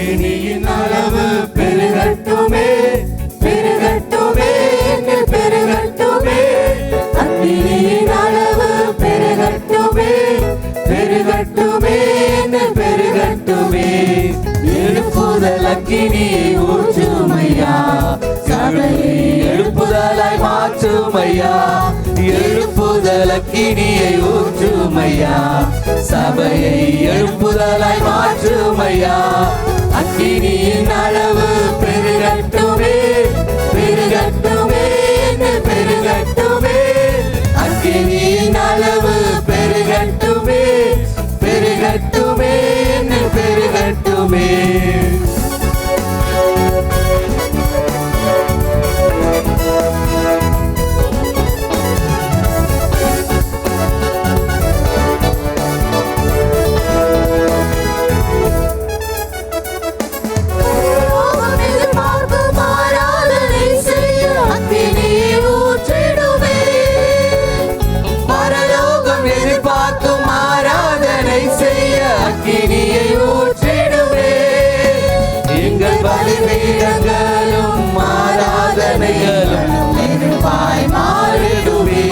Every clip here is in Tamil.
அக்கினியின் அளவு பெருகட்டுமே, பெருகட்டுமே, பெருகட்டுமே. அக்கினியின் அளவு பெருகட்டுமே, பெருகட்டுமே, பெருகட்டுமே. எழுப்புதல் அக்கினியை ஊற்றுமையா, சபையை எழுப்புதலாய் மாற்றுமையா. எழுப்புதல் அக்கினியை ஊற்றுமையா, சபையை எழுப்புதலாய் மாற்றுமையா. அக்கினியின் அளவு பெருகட்டுமே, பெருகட்டுமே, பெருகட்டுமே. அக்கினியின் அளவு பெருகட்டுமே, பெருகட்டுமே, பெருகட்டுமே. எங்கள் பலிபீடங்களும் ஆராதனைகளும் நெருப்பாய் மாறிடுமே.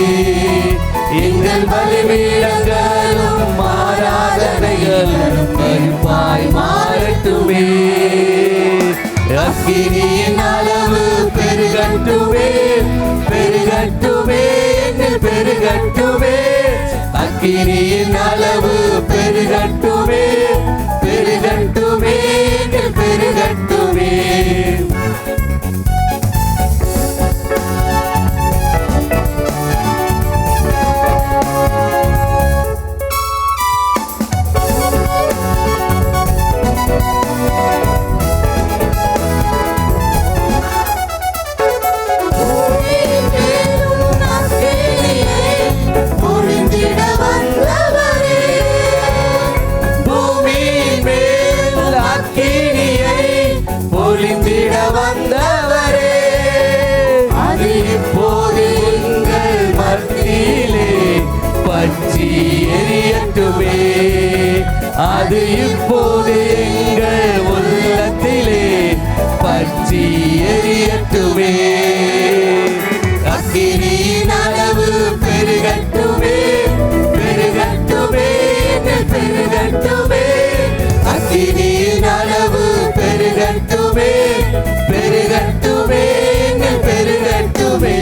எங்கள் பலிபீடங்களும் ஆராதனைகளும் நெருப்பாய் மாறட்டுமே. அக்கினியின் அளவு பெருகட்டுமே, பெருகட்டுமே, பெருகட்டுமே. அக்கினியின் அளவு பெருகட்டுமே, பெருகட்டுமே, பெருகட்டுமே. அது இப்போது எங்கள் உள்ளத்திலே பற்றி எரியட்டுமே. அக்கினியின் அளவு பெருகட்டுமே, பெருகட்டுமே, பெருகட்டுமே. அக்கினியின் அளவு பெருகட்டுமே, பெருகட்டுமே, பெருகட்டுமே.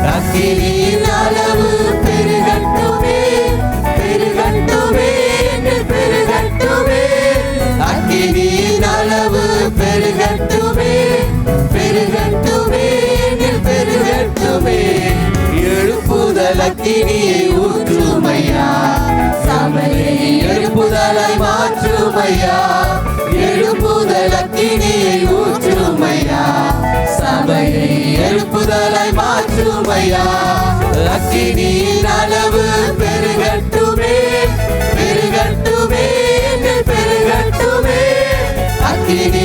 அக்கினியின் அளவு பெருகட்டுமே, பெருகட்டுமே, பெருகட்டுமே. அக்கினியின் அளவு பெருகட்டுமே, பெருகட்டுமே, பெருகட்டுமே. எழுப்புதல் அக்கினியை ஊற்றுமையா, சபையை எழுப்புதலாய் மாற்றுமையா. எழுப்புதல் அக்கினியை ஊற்றுமையா, சபையை எழுப்புதலாய் மாற்றுமையா. அக்கினியின் அளவு பெருகட்டுமே, பெருகட்டுமே, பெருகட்டுமே. அக்கினி